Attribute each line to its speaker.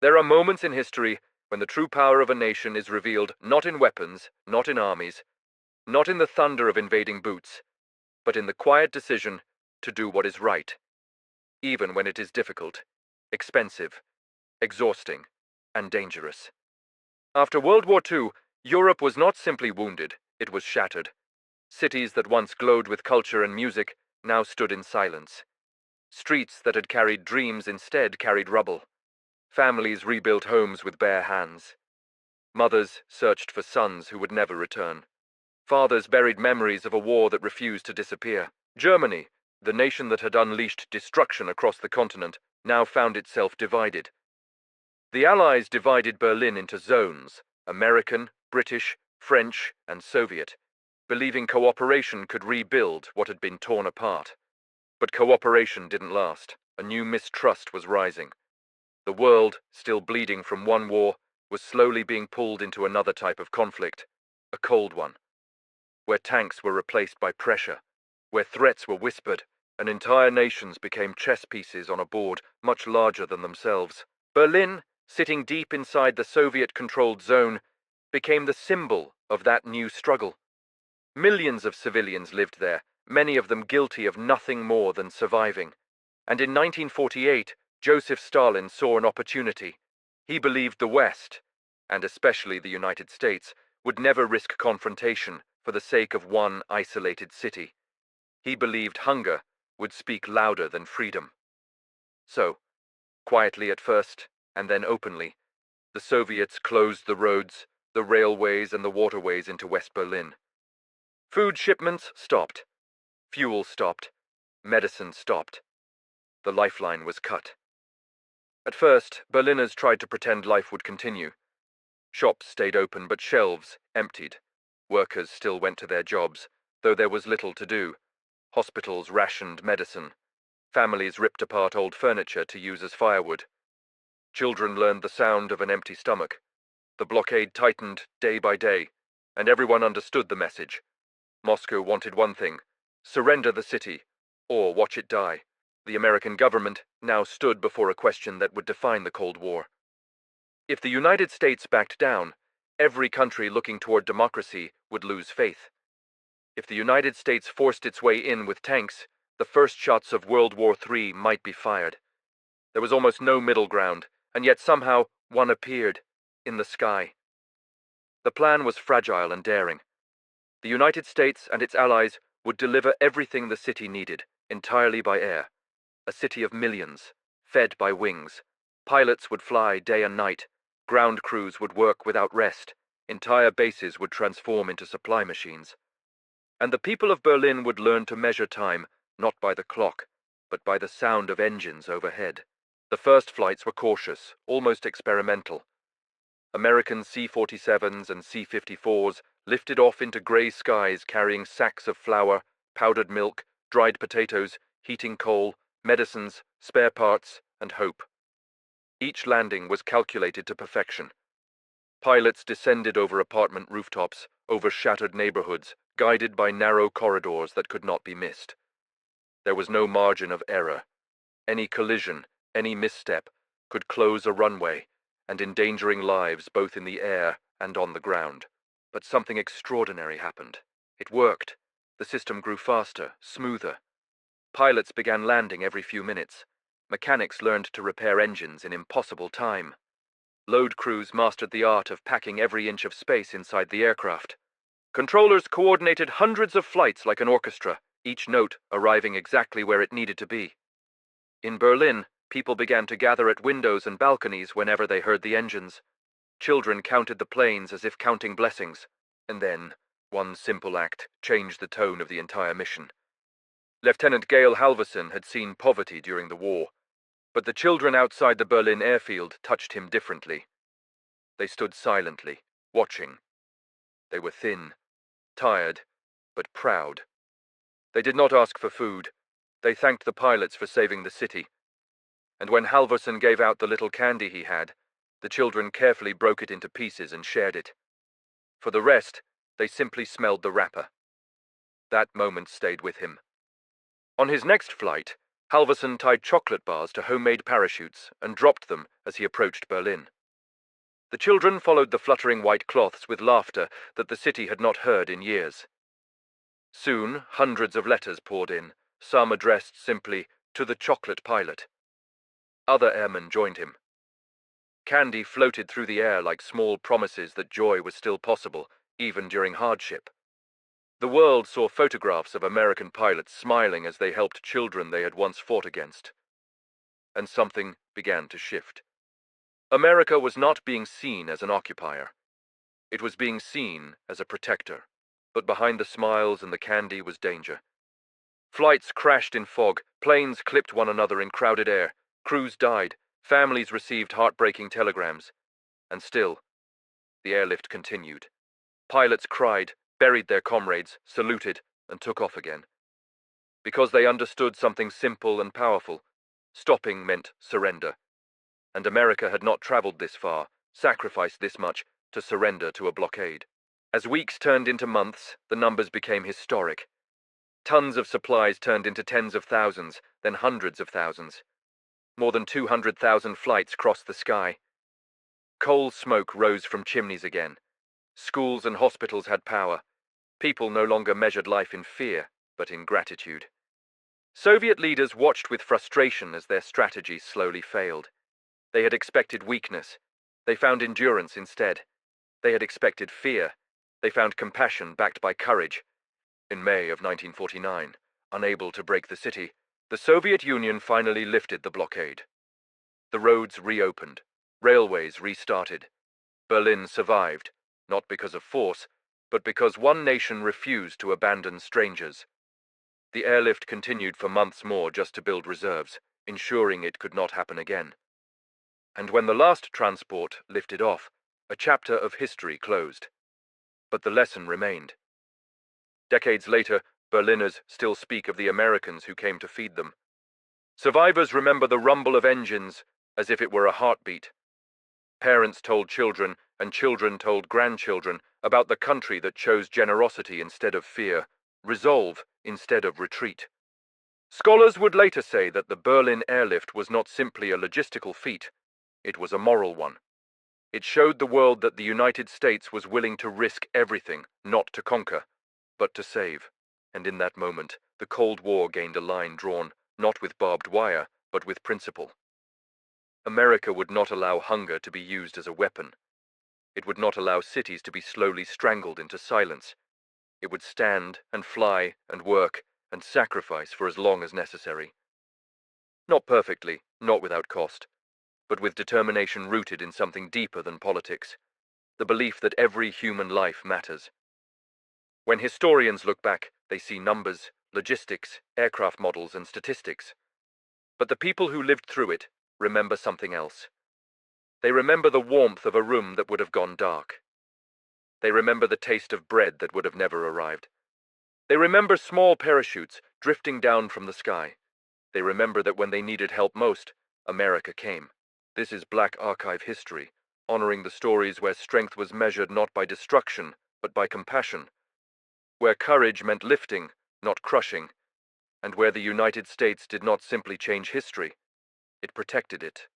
Speaker 1: There are moments in history when the true power of a nation is revealed not in weapons, not in armies, not in the thunder of invading boots, but in the quiet decision to do what is right, even when it is difficult, expensive, exhausting, and dangerous. After World War II, Europe was not simply wounded, it was shattered. Cities that once glowed with culture and music now stood in silence. Streets that had carried dreams instead carried rubble. Families rebuilt homes with bare hands. Mothers searched for sons who would never return. Fathers buried memories of a war that refused to disappear. Germany, the nation that had unleashed destruction across the continent, now found itself divided. The Allies divided Berlin into zones: American, British, French, and Soviet, believing cooperation could rebuild what had been torn apart. But cooperation didn't last. A new mistrust was rising. The world, still bleeding from one war, was slowly being pulled into another type of conflict, a cold one, where tanks were replaced by pressure, where threats were whispered, and entire nations became chess pieces on a board much larger than themselves. Berlin, sitting deep inside the Soviet-controlled zone, became the symbol of that new struggle. Millions of civilians lived there, many of them guilty of nothing more than surviving. And in 1948, Joseph Stalin saw an opportunity. He believed the West, and especially the United States, would never risk confrontation for the sake of one isolated city. He believed hunger would speak louder than freedom. So, quietly at first, and then openly, the Soviets closed the roads, the railways, and the waterways into West Berlin. Food shipments stopped. Fuel stopped. Medicine stopped. The lifeline was cut. At first, Berliners tried to pretend life would continue. Shops stayed open, but shelves emptied. Workers still went to their jobs, though there was little to do. Hospitals rationed medicine. Families ripped apart old furniture to use as firewood. Children learned the sound of an empty stomach. The blockade tightened day by day, and everyone understood the message. Moscow wanted one thing: surrender the city, or watch it die. The American government now stood before a question that would define the Cold War. If the United States backed down, every country looking toward democracy would lose faith. If the United States forced its way in with tanks, the first shots of World War III might be fired. There was almost no middle ground, and yet somehow one appeared, in the sky. The plan was fragile and daring. The United States and its allies would deliver everything the city needed, entirely by air. A city of millions, fed by wings. Pilots would fly day and night. Ground crews would work without rest. Entire bases would transform into supply machines. And the people of Berlin would learn to measure time, not by the clock, but by the sound of engines overhead. The first flights were cautious, almost experimental. American C-47s and C-54s lifted off into grey skies carrying sacks of flour, powdered milk, dried potatoes, heating coal, medicines, spare parts, and hope. Each landing was calculated to perfection. Pilots descended over apartment rooftops, over shattered neighborhoods, guided by narrow corridors that could not be missed. There was no margin of error. Any collision, any misstep, could close a runway, and endangering lives both in the air and on the ground. But something extraordinary happened. It worked. The system grew faster, smoother. Pilots began landing every few minutes. Mechanics learned to repair engines in impossible time. Load crews mastered the art of packing every inch of space inside the aircraft. Controllers coordinated hundreds of flights like an orchestra, each note arriving exactly where it needed to be. In Berlin, people began to gather at windows and balconies whenever they heard the engines. Children counted the planes as if counting blessings, and then one simple act changed the tone of the entire mission. Lieutenant Gail Halvorson had seen poverty during the war, but the children outside the Berlin airfield touched him differently. They stood silently, watching. They were thin, tired, but proud. They did not ask for food. They thanked the pilots for saving the city. And when Halvorson gave out the little candy he had, the children carefully broke it into pieces and shared it. For the rest, they simply smelled the wrapper. That moment stayed with him. On his next flight, Halverson tied chocolate bars to homemade parachutes and dropped them as he approached Berlin. The children followed the fluttering white cloths with laughter that the city had not heard in years. Soon, hundreds of letters poured in, some addressed simply to the chocolate pilot. Other airmen joined him. Candy floated through the air like small promises that joy was still possible, even during hardship. The world saw photographs of American pilots smiling as they helped children they had once fought against. And something began to shift. America was not being seen as an occupier. It was being seen as a protector. But behind the smiles and the candy was danger. Flights crashed in fog, planes clipped one another in crowded air, crews died, families received heartbreaking telegrams. And still, the airlift continued. Pilots cried, buried their comrades, saluted, and took off again. Because they understood something simple and powerful. Stopping meant surrender. And America had not traveled this far, sacrificed this much, to surrender to a blockade. As weeks turned into months, the numbers became historic. Tons of supplies turned into tens of thousands, then hundreds of thousands. More than 200,000 flights crossed the sky. Coal smoke rose from chimneys again. Schools and hospitals had power. People no longer measured life in fear, but in gratitude. Soviet leaders watched with frustration as their strategies slowly failed. They had expected weakness. They found endurance instead. They had expected fear. They found compassion backed by courage. In May of 1949, unable to break the city, the Soviet Union finally lifted the blockade. The roads reopened. Railways restarted. Berlin survived, not because of force, but because one nation refused to abandon strangers. The airlift continued for months more just to build reserves, ensuring it could not happen again. And when the last transport lifted off, a chapter of history closed. But the lesson remained. Decades later, Berliners still speak of the Americans who came to feed them. Survivors remember the rumble of engines as if it were a heartbeat. Parents told children, and children told grandchildren about the country that chose generosity instead of fear, resolve instead of retreat. Scholars would later say that the Berlin Airlift was not simply a logistical feat, it was a moral one. It showed the world that the United States was willing to risk everything, not to conquer, but to save. And in that moment, the Cold War gained a line drawn, not with barbed wire, but with principle. America would not allow hunger to be used as a weapon. It would not allow cities to be slowly strangled into silence. It would stand and fly and work and sacrifice for as long as necessary. Not perfectly, not without cost, but with determination rooted in something deeper than politics, the belief that every human life matters. When historians look back, they see numbers, logistics, aircraft models, and statistics. But the people who lived through it remember something else. They remember the warmth of a room that would have gone dark. They remember the taste of bread that would have never arrived. They remember small parachutes drifting down from the sky. They remember that when they needed help most, America came. This is Black Archive history, honoring the stories where strength was measured not by destruction, but by compassion, where courage meant lifting, not crushing, and where the United States did not simply change history, it protected it.